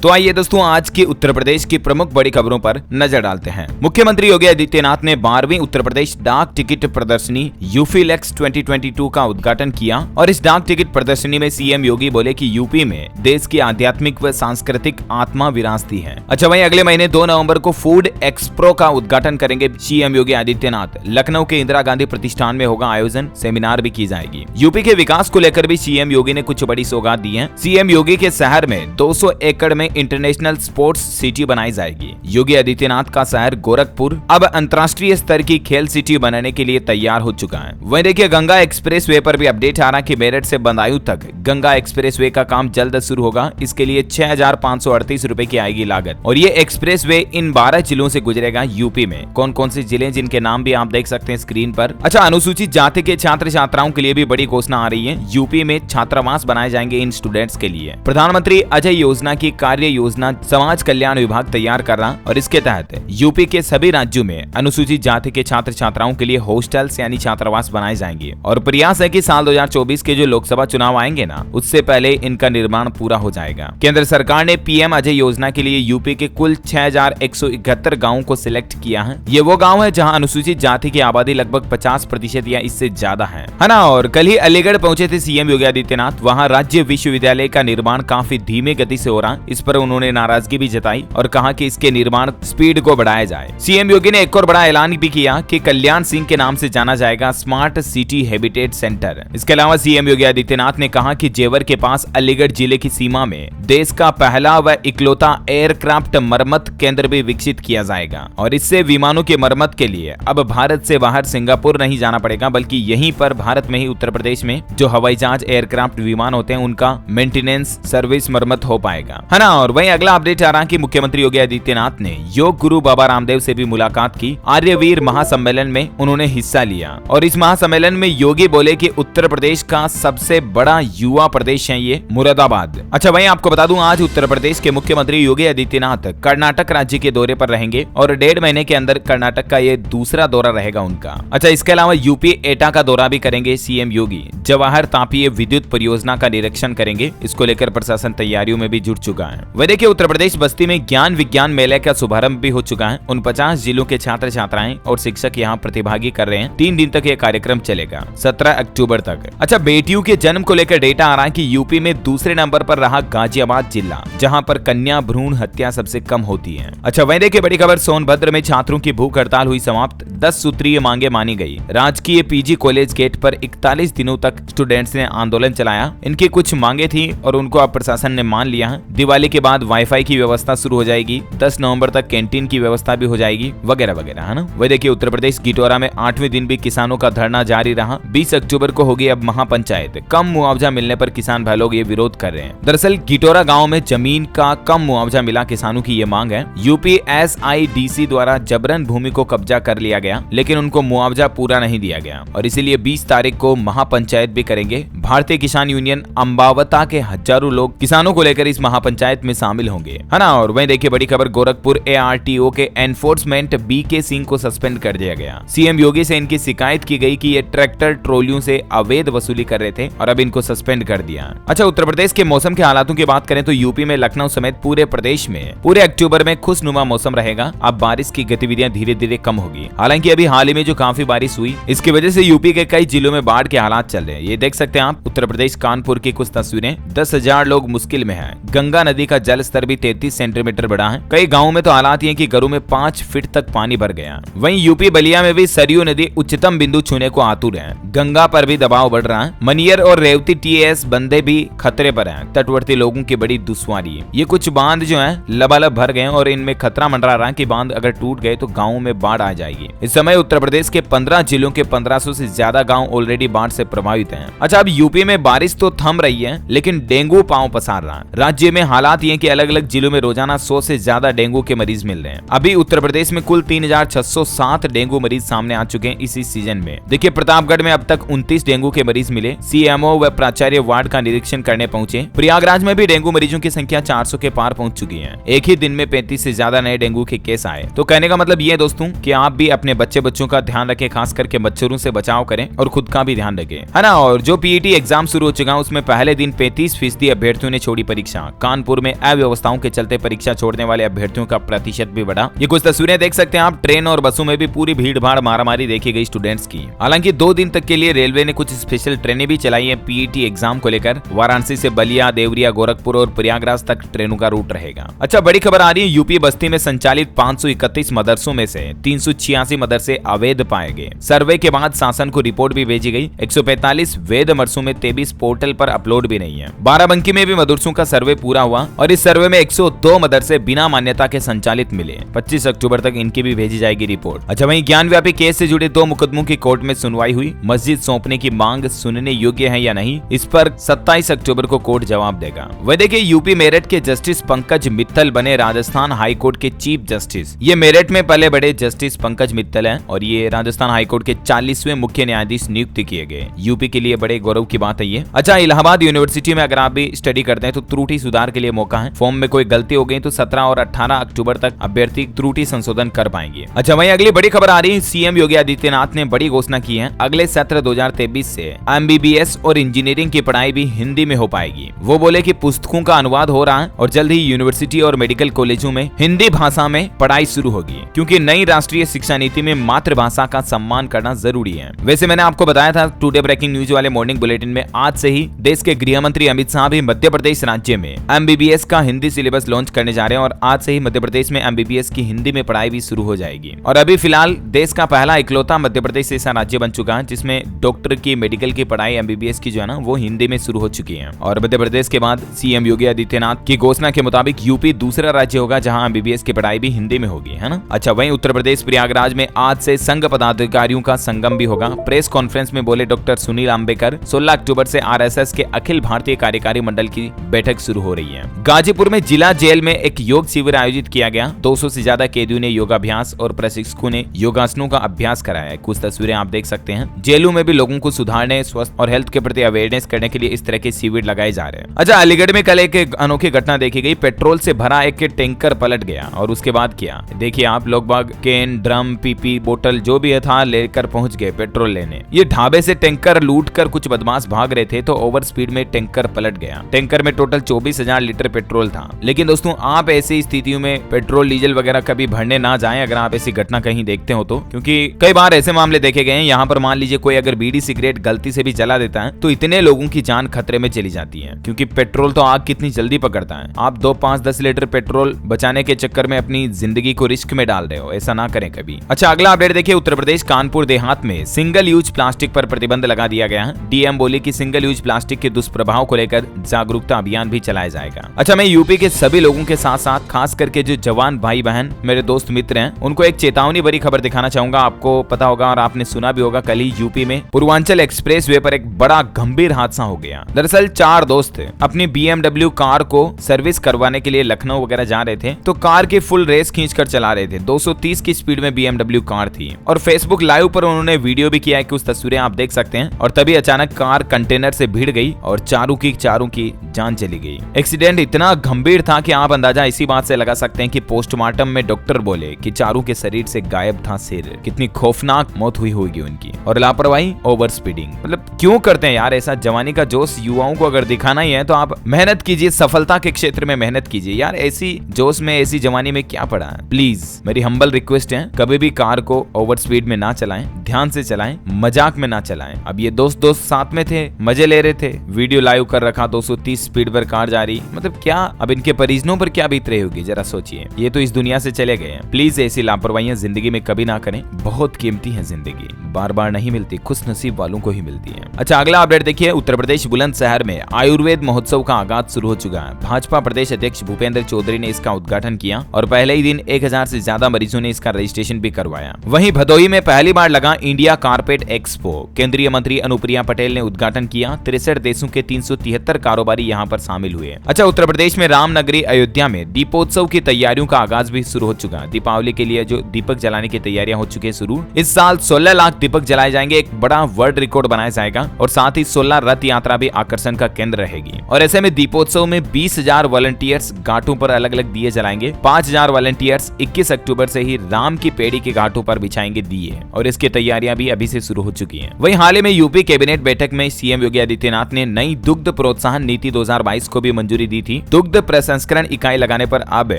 तो आइए दोस्तों आज की उत्तर प्रदेश की प्रमुख बड़ी खबरों पर नजर डालते हैं। मुख्यमंत्री योगी आदित्यनाथ ने 12वीं उत्तर प्रदेश डाक टिकट प्रदर्शनी यूपीलेक्स 2022 का उद्घाटन किया और इस डाक टिकट प्रदर्शनी में सीएम योगी बोले कि यूपी में देश की आध्यात्मिक व सांस्कृतिक आत्मा विरासती है। अच्छा वहीं अगले महीने 2 नवंबर को फूड एक्सप्रो का उद्घाटन करेंगे सीएम योगी आदित्यनाथ। लखनऊ के इंदिरा गांधी प्रतिष्ठान में होगा आयोजन, सेमिनार भी की जाएगी। यूपी के विकास को लेकर भी सीएम योगी ने कुछ बड़ी सौगात दी है। सीएम योगी के शहर में 200 एकड़ में इंटरनेशनल स्पोर्ट्स सिटी बनाई जाएगी। योगी आदित्यनाथ का शहर गोरखपुर अब अंतर्राष्ट्रीय स्तर की खेल सिटी बनाने के लिए तैयार हो चुका है। वहीं देखिए गंगा एक्सप्रेसवे पर भी अपडेट आ रहा है कि मेरठ से बदायूं तक गंगा एक्सप्रेसवे का काम जल्द शुरू होगा। इसके लिए 6,538 रुपए की आएगी लागत और ये एक्सप्रेसवे इन 12 जिलों से गुजरेगा। यूपी में कौन कौन से जिले जिनके नाम भी आप देख सकते हैं स्क्रीन पर। अच्छा अनुसूचित जाति के छात्र छात्राओं के लिए भी बड़ी घोषणा आ रही है। यूपी में छात्रावास बनाए जाएंगे इन स्टूडेंट्स के लिए। प्रधानमंत्री अजय योजना की कार्य योजना समाज कल्याण विभाग तैयार कर रहा और इसके तहत यूपी के सभी राज्यों में अनुसूचित जाति के छात्र छात्राओं के लिए हॉस्टल्स यानी छात्रावास बनाए जाएंगे और प्रयास है कि साल 2024 के जो लोकसभा चुनाव आएंगे ना उससे पहले इनका निर्माण पूरा हो जाएगा। केंद्र सरकार ने पीएम अजय योजना के लिए यूपी के कुल 6,171 गाँवों को सिलेक्ट किया है। ये वो गाँव है जहाँ अनुसूचित जाति की आबादी लगभग 50% या इससे ज्यादा है ना। और कल ही अलीगढ़ पहुंचे थे सीएम योगी आदित्यनाथ। वहाँ राज्य विश्वविद्यालय का निर्माण काफी धीमे गति से हो रहा। इस पर उन्होंने नाराजगी भी जताई और कहा कि इसके निर्माण स्पीड को बढ़ाया जाए। सीएम योगी ने एक और बड़ा ऐलान भी किया कि कल्याण सिंह के नाम से जाना जाएगा स्मार्ट सिटी हैबिटेट सेंटर। इसके अलावा सीएम योगी आदित्यनाथ ने कहा कि जेवर के पास अलीगढ़ जिले की सीमा में देश का पहला व इकलौता एयरक्राफ्ट मरम्मत केंद्र भी विकसित किया जाएगा और इससे विमानों की मरम्मत के लिए अब भारत से बाहर सिंगापुर नहीं जाना पड़ेगा बल्कि यहीं पर भारत में ही उत्तर प्रदेश में जो हवाई जहाज एयरक्राफ्ट विमान होते हैं उनका मेंटेनेंस सर्विस मरम्मत हो पाएगा है ना। और वहीं अगला अपडेट आ रहा कि मुख्यमंत्री योगी आदित्यनाथ ने योग गुरु बाबा रामदेव से भी मुलाकात की। आर्यवीर महासम्मेलन में उन्होंने हिस्सा लिया और इस महासम्मेलन में योगी बोले कि उत्तर प्रदेश का सबसे बड़ा युवा प्रदेश है ये मुरादाबाद। अच्छा वहीं आपको बता दूं आज उत्तर प्रदेश के मुख्यमंत्री योगी आदित्यनाथ कर्नाटक राज्य के दौरे पर रहेंगे और 1.5 महीने के अंदर कर्नाटक का ये दूसरा दौरा रहेगा उनका। अच्छा इसके अलावा यूपी एटा का दौरा भी करेंगे सीएम योगी। जवाहर तापीय विद्युत परियोजना का निरीक्षण करेंगे। इसको लेकर प्रशासन तैयारियों में भी जुट चुका है। वह देखिए उत्तर प्रदेश बस्ती में ज्ञान विज्ञान मेले का शुभारंभ भी हो चुका है। 49 जिलों के छात्र छात्राएं और शिक्षक यहाँ प्रतिभागी कर रहे हैं। 3 दिन तक ये कार्यक्रम चलेगा 17 अक्टूबर तक। अच्छा बेटियों के जन्म को लेकर डेटा आ रहा है कि यूपी में दूसरे नंबर पर रहा गाजियाबाद जिला जहाँ पर कन्या भ्रूण हत्या सबसे कम होती है। अच्छा वहीं देखिए बड़ी खबर सोनभद्र में छात्रों की भूख हड़ताल हुई समाप्त। 10 सूत्रीय मांगे मानी गई। राजकीय पीजी कॉलेज गेट पर 41 दिनों तक स्टूडेंट्स ने आंदोलन चलाया। इनकी कुछ मांगे थी और उनको अब प्रशासन ने मान लिया है। दिवाली के बाद वाईफाई की व्यवस्था शुरू हो जाएगी। 10 नवंबर तक कैंटीन की व्यवस्था भी हो जाएगी वगैरह वगैरह है ना। वही देखिए उत्तर प्रदेश गिटौरा में 8वें दिन भी किसानों का धरना जारी रहा। 20 अक्टूबर को होगी अब महापंचायत। कम मुआवजा मिलने पर किसान भाई लोग ये विरोध कर रहे हैं। दरअसल गिटौरा गाँव में जमीन का कम मुआवजा मिला, किसानों की ये मांग है। यूपी SIDC द्वारा जबरन भूमि को कब्जा कर लिया गया लेकिन उनको मुआवजा पूरा नहीं दिया गया और इसीलिए 20 तारीख को महापंचायत भी करेंगे। भारतीय किसान यूनियन अम्बावता के हजारों लोग किसानों को लेकर इस महापंचायत में शामिल होंगे है ना। और वहीं देखिए बड़ी खबर गोरखपुर ARTO के एनफोर्समेंट BK सिंह को सस्पेंड कर दिया गया। सीएम योगी से इनकी शिकायत की गई कि ये ट्रैक्टर ट्रोलियों से अवैध वसूली कर रहे थे और अब इनको सस्पेंड कर दिया। अच्छा उत्तर प्रदेश के मौसम के हालातों की बात करें तो यूपी में लखनऊ समेत पूरे प्रदेश में पूरे अक्टूबर में खुशनुमा मौसम रहेगा। अब बारिश की गतिविधियां धीरे धीरे कम होगी। हालांकि अभी हाल ही में जो काफी बारिश हुई इसकी वजह से यूपी के कई जिलों में बाढ़ के हालात चल रहे हैं। ये देख सकते हैं आप उत्तर प्रदेश कानपुर की कुछ तस्वीरें। 10,000 लोग मुश्किल में हैं। गंगा नदी का जल स्तर भी 33 सेंटीमीटर बढ़ा है। कई गाँवों में तो हालात ये कि घरों में 5 फीट तक पानी भर गया। वहीं यूपी बलिया में भी सरयू नदी उच्चतम बिंदु छूने को आतुर है। गंगा पर भी दबाव बढ़ रहा है। मनियर और रेवती TS बंदे भी खतरे पर हैं। तटवर्ती लोगों की बड़ी दुश्वारी है। ये कुछ बांध जो है लबालब भर गए और इनमें खतरा मंडरा रहा है कि बांध अगर टूट गए तो गाँव में बाढ़ आ जाएगी। इस समय उत्तर प्रदेश के 15 जिलों के 1500 से ज्यादा गाँव ऑलरेडी बाढ़ से प्रभावित हैं। अच्छा अब यूपी में बारिश तो थम रही है लेकिन डेंगू पांव पसार रहा है। राज्य में हालात ये कि अलग अलग जिलों में रोजाना 100 से ज्यादा डेंगू के मरीज मिल रहे हैं। अभी उत्तर प्रदेश में कुल 3,607 डेंगू मरीज सामने आ चुके हैं इसी सीजन में। देखिए प्रतापगढ़ में अब तक 29 डेंगू के मरीज मिले। CMO व प्राचार्य वार्ड का निरीक्षण करने पहुंचे। प्रयागराज में भी डेंगू मरीजों की संख्या 400 के पार पहुंच चुकी है। एक ही दिन में 35 से ज्यादा नए डेंगू के केस आए। तो कहने का मतलब ये दोस्तों कि आप भी अपने बच्चों का ध्यान रखें, खास करके मच्छरों से बचाव करें और खुद का भी ध्यान रखें है ना। और जो PET एग्जाम शुरू हो चुका है उसमें पहले दिन 35% अभ्यर्थियों ने छोड़ी परीक्षा। कानपुर में में अव्यवस्थाओं के चलते परीक्षा छोड़ने वाले अभ्यर्थियों का प्रतिशत भी बढ़ा। ये कुछ तस्वीरें देख सकते हैं आप, ट्रेन और बसों में भी पूरी भीड़ भाड़ मारामारी देखी गई स्टूडेंट्स की। हालांकि 2 दिन तक के लिए रेलवे ने कुछ स्पेशल ट्रेनें भी चलाई है पीईटी एग्जाम को लेकर। वाराणसी से बलिया, देवरिया, गोरखपुर और प्रयागराज तक ट्रेनों का रूट रहेगा। अच्छा, बड़ी खबर आ रही है, यूपी बस्ती में संचालित 531 मदरसों में से 386 मदरसे अवैध पाए गए। सर्वे के बाद शासन को रिपोर्ट भी भेजी गई। 145 वैध मदरसों में 23 पोर्टल पर अपलोड भी नहीं है। बाराबंकी में भी मदरसों का सर्वे पूरा हुआ और इस सर्वे में 102 मदरसे बिना मान्यता के संचालित मिले। 25 अक्टूबर तक इनकी भी भेजी जाएगी रिपोर्ट। अच्छा, वहीं ज्ञानव्यापी केस से जुड़े 2 मुकदमों की कोर्ट में सुनवाई हुई। मस्जिद सौंपने की मांग सुनने योग्य है या नहीं, इस पर 27 अक्टूबर को कोर्ट जवाब देगा। वह देखिए, यूपी मेरठ के जस्टिस पंकज मित्तल बने राजस्थान हाईकोर्ट के चीफ जस्टिस। ये मेरठ में पले बड़े जस्टिस पंकज मित्तल हैं और ये राजस्थान हाईकोर्ट के 40वें मुख्य न्यायाधीश नियुक्त किए गए। यूपी के लिए बड़े गौरव की बात है ये। अच्छा, इलाहाबाद यूनिवर्सिटी में अगर आप भी स्टडी करते हैं तो त्रुटि सुधार के लिए मौका है। फॉर्म में कोई गलती हो गई तो 17 और 18 अक्टूबर तक अभ्यर्थी त्रुटि संशोधन कर पाएंगे। अच्छा, वहीं अगली बड़ी खबर आ रही है, सीएम योगी आदित्यनाथ ने बड़ी घोषणा की है। अगले सत्र 2023 से एमबीबीएस और इंजीनियरिंग की पढ़ाई भी हिंदी में हो पाएगी। वो बोले कि पुस्तकों का अनुवाद हो रहा है और जल्द ही यूनिवर्सिटी और मेडिकल कॉलेजों में हिंदी भाषा में पढ़ाई शुरू होगी, क्योंकि नई राष्ट्रीय शिक्षा नीति में मातृभाषा का सम्मान करना जरूरी है। वैसे मैंने आपको बताया था टुडे ब्रेकिंग न्यूज वाले मॉर्निंग बुलेटिन में, आज से ही देश के गृह मंत्री अमित शाह भी मध्य प्रदेश राज्य में एमबीबीएस का हिंदी सिलेबस लॉन्च करने जा रहे हैं और आज से ही मध्य प्रदेश में एमबीबीएस की हिंदी में पढ़ाई भी शुरू हो जाएगी। और अभी फिलहाल देश का पहला इकलौता मध्य प्रदेश ऐसा राज्य बन चुका है जिसमें डॉक्टर की, मेडिकल की पढ़ाई एमबीबीएस की जो है ना वो हिंदी में शुरू हो चुकी है। और मध्य प्रदेश के बाद सीएम योगी आदित्यनाथ की घोषणा के मुताबिक यूपी दूसरा राज्य होगा जहां एमबीबीएस की पढ़ाई भी हिंदी में होगी, है ना। अच्छा, वहीं उत्तर प्रदेश प्रयागराज में आज से संघ पदाधिकारियों का संगम भी होगा। प्रेस कॉन्फ्रेंस में बोले डॉक्टर सुनील अंबेकर। 16 अक्टूबर से आरएसएस के अखिल भारतीय कार्यकारी मंडल की बैठक शुरू हो रही है। गाजीपुर में जिला जेल में एक योग शिविर आयोजित किया गया। 200 से ज्यादा कैदियों ने योगाभ्यास और प्रशिक्षकों ने योगासनों का अभ्यास कराया। कुछ तस्वीरें आप देख सकते हैं। जेलों में भी लोगों को सुधारने, स्वस्थ और हेल्थ के प्रति अवेयरनेस करने के लिए इस तरह के शिविर लगाए जा रहे हैं। अच्छा, अलीगढ़ में कल एक अनोखी घटना देखी गई। पेट्रोल से भरा एक टैंकर पलट गया और उसके बाद क्या देखिए आप, लोग बाग कैन, ड्रम, पीपी, बोतल जो भी था लेकर पहुंच गए पेट्रोल लेने। ये ढाबे से टैंकर लूटकर कुछ बदमाश भाग रहे थे तो ओवर स्पीड में टैंकर पलट गया। टैंकर में टोटल 24,000 लीटर पेट्रोल था। लेकिन दोस्तों, आप ऐसी स्थितियों में पेट्रोल डीजल वगैरह कभी भरने ना जाएं अगर आप ऐसी घटना कहीं देखते हो तो, क्योंकि कई बार ऐसे मामले देखे गए हैं। यहाँ पर मान लीजिए कोई अगर बीड़ी सिगरेट गलती से भी जला देता है तो इतने लोगों की जान खतरे में चली जाती है, क्योंकि पेट्रोल तो आग कितनी जल्दी पकड़ता है। आप 2, 5, 10 लीटर पेट्रोल बचाने के चक्कर में अपनी जिंदगी को रिस्क में डाल रहे हो, ऐसा ना करें कभी। अच्छा, अगला अपडेट देखिए, उत्तर प्रदेश कानपुर देहात में सिंगल यूज प्लास्टिक पर प्रतिबंध लगा दिया गया है। डीएम बोले कि सिंगल यूज प्लास्टिक के दुष्प्रभाव को लेकर जागरूकता अभियान भी चलाया जाएगा। अच्छा, मैं यूपी के सभी लोगों के साथ साथ खास करके जो जवान भाई बहन मेरे दोस्त मित्र हैं उनको एक चेतावनी भरी खबर दिखाना चाहूंगा। आपको पता होगा और आपने सुना भी होगा, कल ही यूपी में पूर्वांचल एक्सप्रेस वे पर एक बड़ा गंभीर हादसा हो गया। दरअसल 4 दोस्त अपनी BMW कार को सर्विस करवाने के लिए लखनऊ वगैरह जा रहे थे तो कार की फुल रेस खींचकर चला रहे थे। 230 की स्पीड में BMW कार थी और फेसबुक लाइव पर उन्होंने वीडियो भी किया है, कुछ तस्वीरें आप देख सकते हैं। और तभी अचानक कार कंटेनर से भिड़ गई और चारों की जान चली गई। एक्सीडेंट इतना गंभीर था कि आप अंदाजा इसी बात से लगा सकते हैं कि पोस्टमार्टम में डॉक्टर बोले कि चारों के शरीर से गायब था सिर। कितनी खौफनाक मौत हुई होगी उनकी। और लापरवाही, ओवर स्पीडिंग, मतलब क्यों करते हैं यार ऐसा। जवानी का जोश युवाओं को अगर दिखाना ही है तो आप मेहनत कीजिए, सफलता के क्षेत्र में मेहनत कीजिए यार। ऐसी जोश में, ऐसी जवानी में क्या पड़ा है। प्लीज मेरी हम्बल रिक्वेस्ट है, कभी भी कार को ओवर स्पीड में ना चलाएं, ध्यान से चलाएं, मजाक में ना चलाएं। अब ये दोस्त साथ में थे, मजे ले रहे थे, वीडियो लाइव कर रखा, 230 स्पीड पर कार जा रही, मतलब क्या अब इनके परिजनों पर क्या बीत रही होगी, जरा सोचिए। ये तो इस दुनिया से चले गए हैं। प्लीज ऐसी लापरवाहियां जिंदगी में कभी ना करें, बहुत कीमती है जिंदगी, बार बार नहीं मिलती, खुश नसीब वालों को ही मिलती है। अच्छा, अगला अपडेट देखिए, उत्तर प्रदेश बुलंदशहर में आयुर्वेद महोत्सव का आगाज शुरू हो चुका है। भाजपा प्रदेश अध्यक्ष भूपेंद्र चौधरी ने इसका उद्घाटन किया और पहले ही दिन 1000 से ज्यादा मरीजों ने इसका रजिस्ट्रेशन भी करवाया। वहीं भदोही में पहली बार लगा इंडिया कारपेट एक्सपो। केंद्रीय मंत्री अनुप्रिया पटेल ने उद्घाटन किया। 63 देशों के 373 कारोबारी यहाँ पर शामिल हुए। अच्छा, उत्तर प्रदेश में रामनगरी अयोध्या में दीपोत्सव की तैयारियों का आगाज भी शुरू हो चुका है। दीपावली के लिए जो दीपक जलाने की तैयारियां हो चुकी है शुरू। इस साल 16 लाख दीपक जलाए जाएंगे, एक बड़ा वर्ल्ड रिकॉर्ड बनाया जाएगा और साथ ही 16 रथ यात्रा भी आकर्षण का केंद्र रहेगी। और ऐसे में दीपोत्सव में 20,000 वॉलंटियर्स घाटों पर अलग अलग दिए जलाएंगे। 5,000 वॉलंटियर्स 21 अक्टूबर से ही राम की पेड़ी के घाटों पर बिछाएंगे दिए और इसकी तैयारियां भी अभी से शुरू हो चुकी हैं। वहीं हाल ही में यूपी कैबिनेट बैठक में सीएम योगी आदित्यनाथ ने नई दुग्ध प्रोत्साहन नीति 2022 को भी मंजूरी दी थी दुग्ध प्रसंस्करण इकाई लगाने पर अब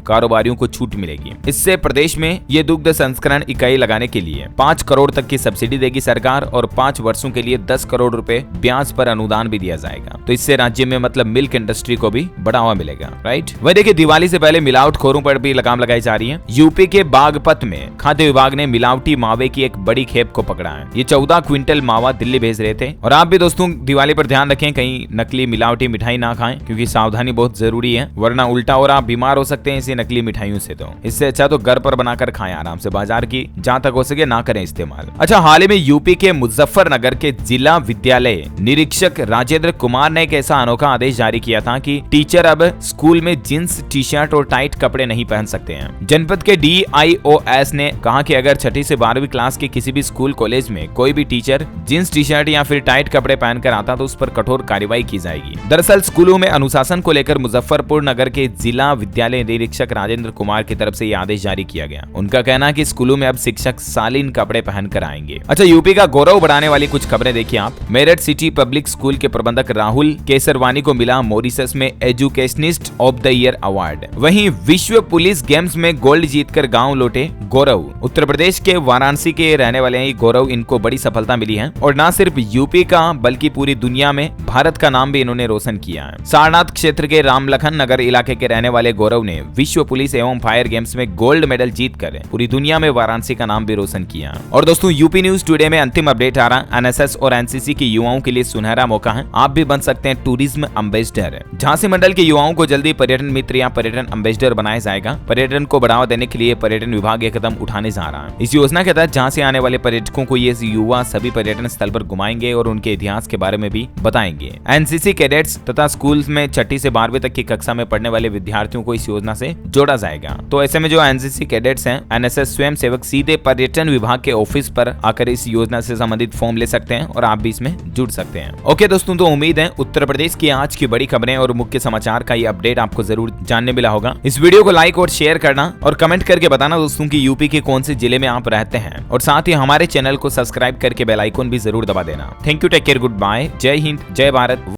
कारोबारियों को छूट मिलेगी। इससे प्रदेश में ये दुग्ध संस्करण इकाई लगाने के लिए 5 करोड़ तक की सब्सिडी देगी सरकार और 5 वर्षों के लिए 10 करोड़ रुपए ब्याज पर अनुदान भी दिया जाएगा। तो इससे राज्य में मतलब मिल्क इंडस्ट्री को भी बढ़ावा मिलेगा, राइट। वही देखिए, दिवाली से पहले मिलावटखोरों पर भी लगाम लगाई जा रही है। यूपी के बागपत में खाद्य विभाग ने मिलावटी मावे की एक बड़ी खेप को पकड़ा है। ये 14 क्विंटल मावा दिल्ली भेज रहे थे। और आप भी दोस्तों दिवाली पर ध्यान रखें, कहीं नकली मिलावटी मिठाई ना खाएं, क्योंकि सावधानी बहुत जरूरी है, वरना उल्टा और आप बीमार हो सकते हैं इसी नकली मिठाइयों से। तो इससे अच्छा तो घर पर बनाकर खाएं आराम से, बाजार की जहां तक हो सके ना करें इस्तेमाल। अच्छा, हाल ही में यूपी के मुजफ्फरनगर के जिला विद्यालय निरीक्षक राजेंद्र कुमार ने एक ऐसा अनोखा आदेश जारी किया था कि टीचर अब स्कूल में जींस, टी शर्ट और टाइट कपड़े नहीं पहन सकते हैं। जनपद के DIOS ने कहा कि अगर 6ठी से 12वीं क्लास के किसी भी स्कूल कॉलेज में कोई भी टीचर जींस, टी शर्ट या फिर टाइट कपड़े पहनकर आता तो उस पर कठोर कार्रवाई की जाएगी। दरअसल स्कूलों में अनुशासन को लेकर मुजफ्फरपुर नगर के जिला विद्यालय निरीक्षक राजेंद्र कुमार की तरफ से यह आदेश जारी किया गया। उनका कहना है कि स्कूलों में अब शिक्षक शालीन कपड़े पहनकर आएंगे। अच्छा, यूपी का गौरव बढ़ाने वाली कुछ खबरें देखिए आप। मेरठ सिटी पब्लिक स्कूल के प्रबंधक राहुल केसरवानी को मिला मॉरिशस में educationist of the year award. वहीं विश्व पुलिस गेम्स में गोल्ड जीतकर गांव लौटे गौरव। उत्तर प्रदेश के वाराणसी के रहने वाले हैं गौरव, इनको बड़ी सफलता मिली है और न सिर्फ यूपी का बल्कि पूरी दुनिया में भारत का नाम भी इन्होंने रोशन किया है। सारनाथ क्षेत्र के रामलखन नगर इलाके के रहने वाले गौरव ने विश्व पुलिस एवं फायर गेम्स में गोल्ड मेडल जीतकर पूरी दुनिया में वाराणसी का नाम भी रोशन किया। और दोस्तों, यूपी न्यूज टुडे में अंतिम अपडेट आ रहा। NSS और NCC के युवाओं के लिए सुनहरा मौका है, आप भी बन सकते हैं टूरिज्म एम्बेसडर। झांसी मंडल के युवाओं को जल्दी पर्यटन मित्र या पर्यटन एम्बेसडर बनाया जाएगा। पर्यटन को बढ़ावा देने के लिए पर्यटन विभाग एक कदम उठाने जा रहा है। इस योजना के तहत झांसी आने वाले पर्यटकों को ये युवा सभी पर्यटन स्थल पर घुमाएंगे और उनके इतिहास के बारे में भी बताएंगे। NCC कैडेट्स तथा स्कूल में 6ठी से 12वीं तक की कक्षा में पढ़ने वाले विद्यार्थियों को इस योजना से जोड़ा जाएगा। तो ऐसे में जो NCC कैडेट्स हैं, NSS स्वयं सेवक सीधे पर्यटन विभाग के ऑफिस पर आकर इस योजना से संबंधित फॉर्म ले सकते हैं और आप भी इसमें जुड़ सकते हैं। ओके दोस्तों, तो उम्मीद है उत्तर प्रदेश की आज की बड़ी खबरें और मुख्य समाचार का ये अपडेट आपको जरूर जानने मिला होगा। इस वीडियो को लाइक और शेयर करना और कमेंट करके बताना दोस्तों कि यूपी के कौन से जिले में आप रहते हैं, और साथ ही हमारे चैनल को सब्सक्राइब करके बेल आइकन भी जरूर दबा देना। Thank you, take care, good bye, जय हिंद, जय भारत।